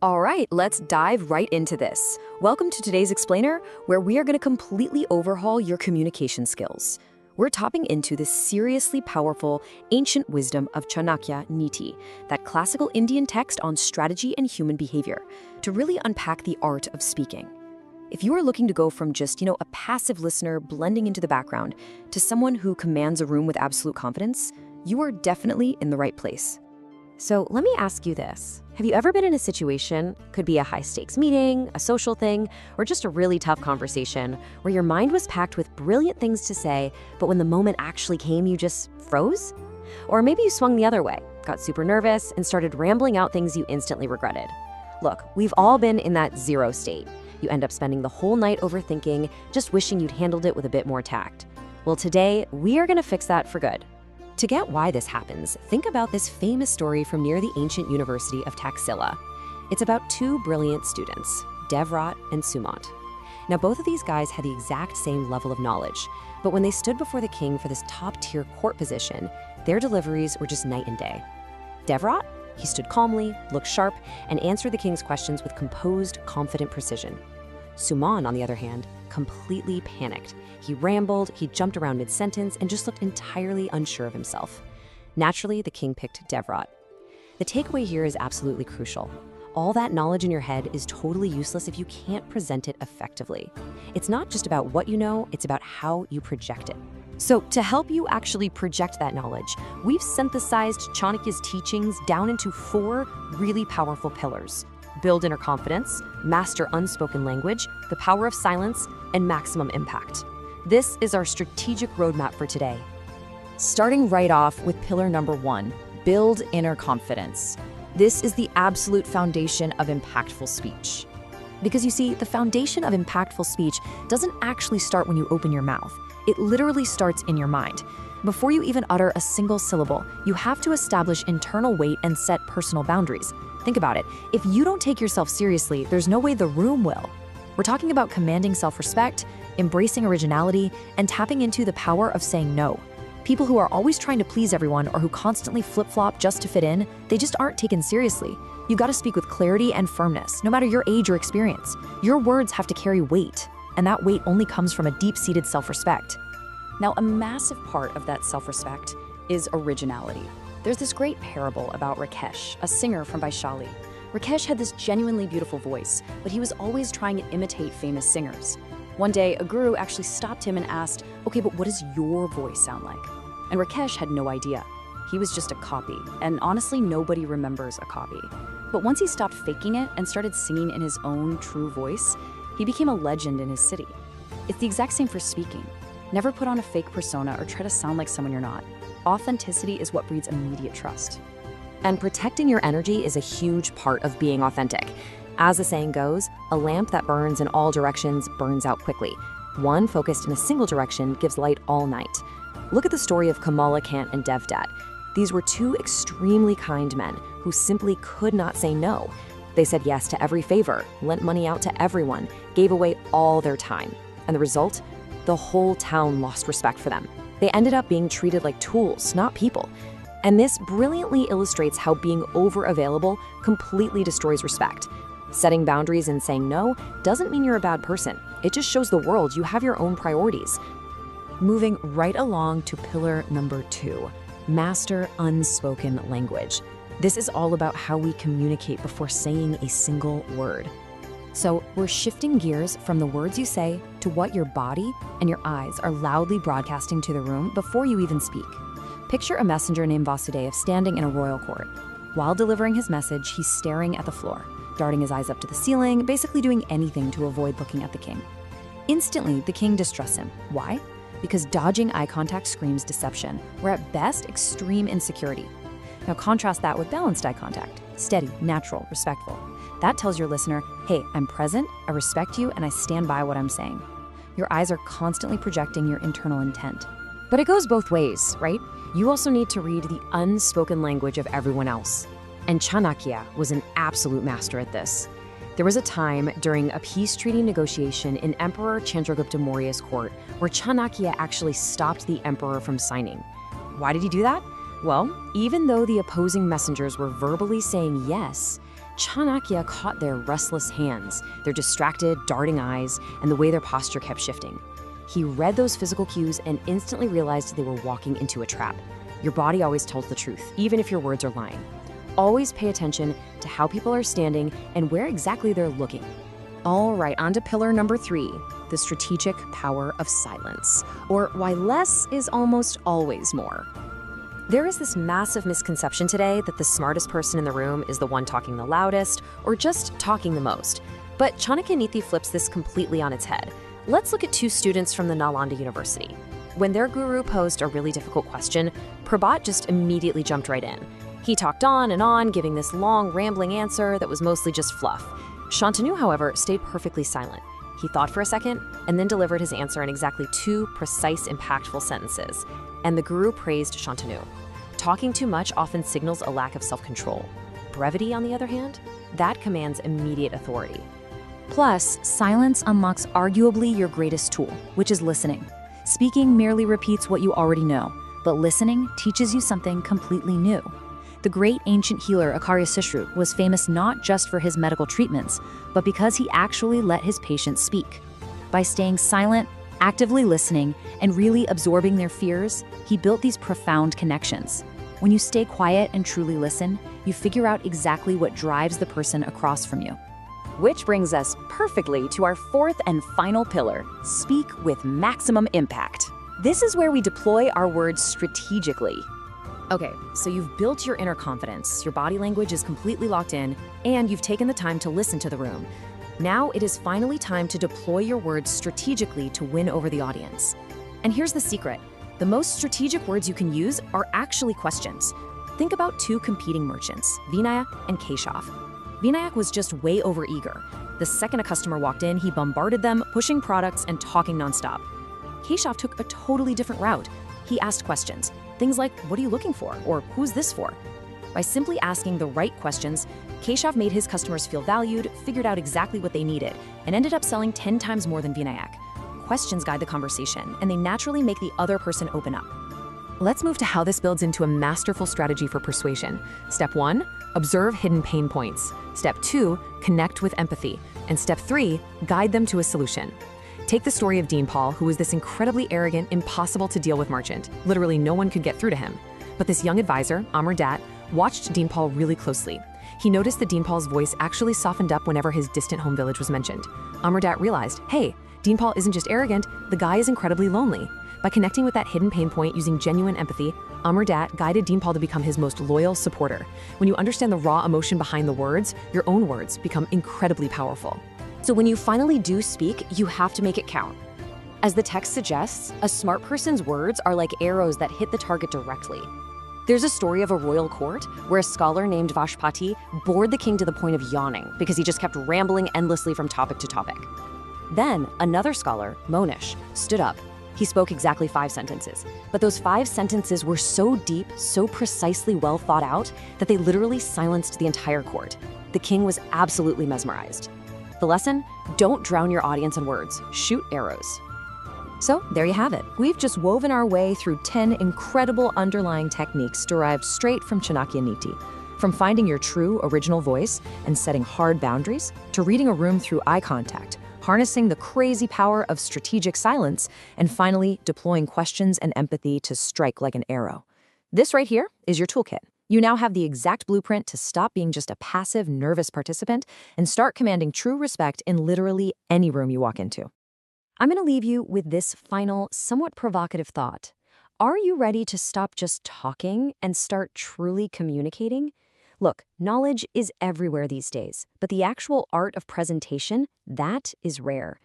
All right, let's dive right into this. Welcome to today's explainer, where we are going to completely overhaul your communication skills. We're tapping into this seriously powerful ancient wisdom of Chanakya Niti, that classical Indian text on strategy and human behavior, to really unpack the art of speaking. If you are looking to go from just, a passive listener blending into the background to someone who commands a room with absolute confidence, you are definitely in the right place. So let me ask you this. Have you ever been in a situation, could be a high-stakes meeting, a social thing, or just a really tough conversation, where your mind was packed with brilliant things to say, but when the moment actually came, you just froze? Or maybe you swung the other way, got super nervous, and started rambling out things you instantly regretted. Look, we've all been in that zero state. You end up spending the whole night overthinking, just wishing you'd handled it with a bit more tact. Well, today, we are going to fix that for good. To get why this happens, think about this famous story from near the ancient University of Taxila. It's about two brilliant students, Devrat and Sumant. Now, both of these guys had the exact same level of knowledge, but when they stood before the king for this top-tier court position, their deliveries were just night and day. Devrat, he stood calmly, looked sharp, and answered the king's questions with composed, confident precision. Sumant, on the other hand, completely panicked. He rambled, he jumped around mid-sentence, and just looked entirely unsure of himself. Naturally, the king picked Devrat. The takeaway here is absolutely crucial. All that knowledge in your head is totally useless if you can't present it effectively. It's not just about what you know, it's about how you project it. So to help you actually project that knowledge, we've synthesized Chanakya's teachings down into 4 really powerful pillars: build inner confidence, master unspoken language, the power of silence, and maximum impact. This is our strategic roadmap for today. Starting right off with pillar number 1, build inner confidence. This is the absolute foundation of impactful speech. Because you see, the foundation of impactful speech doesn't actually start when you open your mouth. It literally starts in your mind. Before you even utter a single syllable, you have to establish internal weight and set personal boundaries. Think about it. If you don't take yourself seriously, there's no way the room will. We're talking about commanding self-respect, embracing originality, and tapping into the power of saying no. People who are always trying to please everyone or who constantly flip-flop just to fit in, they just aren't taken seriously. You gotta speak with clarity and firmness, no matter your age or experience. Your words have to carry weight, and that weight only comes from a deep-seated self-respect. Now, a massive part of that self-respect is originality. There's this great parable about Rakesh, a singer from Vaishali. Rakesh had this genuinely beautiful voice, but he was always trying to imitate famous singers. One day, a guru actually stopped him and asked, "Okay, but what does your voice sound like?" And Rakesh had no idea. He was just a copy, and honestly, nobody remembers a copy. But once he stopped faking it and started singing in his own true voice, he became a legend in his city. It's the exact same for speaking. Never put on a fake persona or try to sound like someone you're not. Authenticity is what breeds immediate trust. And protecting your energy is a huge part of being authentic. As the saying goes, a lamp that burns in all directions burns out quickly. One focused in a single direction gives light all night. Look at the story of Kamala Kant and Devdat. These were two extremely kind men who simply could not say no. They said yes to every favor, lent money out to everyone, gave away all their time. And the result? The whole town lost respect for them. They ended up being treated like tools, not people. And this brilliantly illustrates how being over-available completely destroys respect. Setting boundaries and saying no doesn't mean you're a bad person. It just shows the world you have your own priorities. Moving right along to pillar number 2, master unspoken language. This is all about how we communicate before saying a single word. So we're shifting gears from the words you say to what your body and your eyes are loudly broadcasting to the room before you even speak. Picture a messenger named Vasudev standing in a royal court. While delivering his message, he's staring at the floor, darting his eyes up to the ceiling, basically doing anything to avoid looking at the king. Instantly, the king distrusts him. Why? Because dodging eye contact screams deception, or at best, extreme insecurity. Now contrast that with balanced eye contact, steady, natural, respectful. That tells your listener, hey, I'm present, I respect you, and I stand by what I'm saying. Your eyes are constantly projecting your internal intent. But it goes both ways, right? You also need to read the unspoken language of everyone else. And Chanakya was an absolute master at this. There was a time during a peace treaty negotiation in Emperor Chandragupta Maurya's court where Chanakya actually stopped the emperor from signing. Why did he do that? Well, even though the opposing messengers were verbally saying yes, Chanakya caught their restless hands, their distracted, darting eyes, and the way their posture kept shifting. He read those physical cues and instantly realized they were walking into a trap. Your body always tells the truth, even if your words are lying. Always pay attention to how people are standing and where exactly they're looking. All right, on to pillar number 3, the strategic power of silence, or why less is almost always more. There is this massive misconception today that the smartest person in the room is the one talking the loudest or just talking the most. But Chanakya Niti flips this completely on its head. Let's look at 2 students from the Nalanda University. When their guru posed a really difficult question, Prabhat just immediately jumped right in. He talked on, giving this long, rambling answer that was mostly just fluff. Shantanu, however, stayed perfectly silent. He thought for a second and then delivered his answer in exactly 2 precise, impactful sentences. And the guru praised Shantanu. Talking too much often signals a lack of self-control. Brevity, on the other hand, that commands immediate authority. Plus, silence unlocks arguably your greatest tool, which is listening. Speaking merely repeats what you already know, but listening teaches you something completely new. The great ancient healer Acharya Sishru was famous not just for his medical treatments, but because he actually let his patients speak. By staying silent, actively listening, and really absorbing their fears, he built these profound connections. When you stay quiet and truly listen, you figure out exactly what drives the person across from you. Which brings us perfectly to our 4th and final pillar, speak with maximum impact. This is where we deploy our words strategically. Okay, so you've built your inner confidence, your body language is completely locked in, and you've taken the time to listen to the room. Now it is finally time to deploy your words strategically to win over the audience. And here's the secret. The most strategic words you can use are actually questions. Think about 2 competing merchants, Vinayak and Keshav. Vinayak was just way overeager. The second a customer walked in, he bombarded them, pushing products and talking nonstop. Keshav took a totally different route. He asked questions. Things like, what are you looking for? Or who's this for? By simply asking the right questions, Keshav made his customers feel valued, figured out exactly what they needed, and ended up selling 10 times more than Vinayak. Questions guide the conversation, and they naturally make the other person open up. Let's move to how this builds into a masterful strategy for persuasion. Step 1, observe hidden pain points. Step 2, connect with empathy. And step 3, guide them to a solution. Take the story of Dean Paul, who was this incredibly arrogant, impossible to deal with merchant. Literally no one could get through to him. But this young advisor, Amar Dutt, watched Dean Paul really closely. He noticed that Dean Paul's voice actually softened up whenever his distant home village was mentioned. Amar Dutt realized, hey, Dean Paul isn't just arrogant, the guy is incredibly lonely. By connecting with that hidden pain point using genuine empathy, Amar Dutt guided Dean Paul to become his most loyal supporter. When you understand the raw emotion behind the words, your own words become incredibly powerful. So when you finally do speak, you have to make it count. As the text suggests, a smart person's words are like arrows that hit the target directly. There's a story of a royal court where a scholar named Vashpati bored the king to the point of yawning because he just kept rambling endlessly from topic to topic. Then another scholar, Monish, stood up. He spoke exactly 5 sentences, but those 5 sentences were so deep, so precisely well thought out that they literally silenced the entire court. The king was absolutely mesmerized. The lesson? Don't drown your audience in words. Shoot arrows. So there you have it. We've just woven our way through 10 incredible underlying techniques derived straight from Chanakya Niti. From finding your true original voice and setting hard boundaries, to reading a room through eye contact, harnessing the crazy power of strategic silence, and finally deploying questions and empathy to strike like an arrow. This right here is your toolkit. You now have the exact blueprint to stop being just a passive, nervous participant and start commanding true respect in literally any room you walk into. I'm going to leave you with this final, somewhat provocative thought. Are you ready to stop just talking and start truly communicating? Look, knowledge is everywhere these days, but the actual art of presentation, that is rare.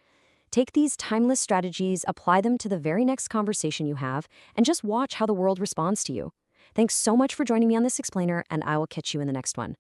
Take these timeless strategies, apply them to the very next conversation you have, and just watch how the world responds to you. Thanks so much for joining me on this explainer, and I will catch you in the next one.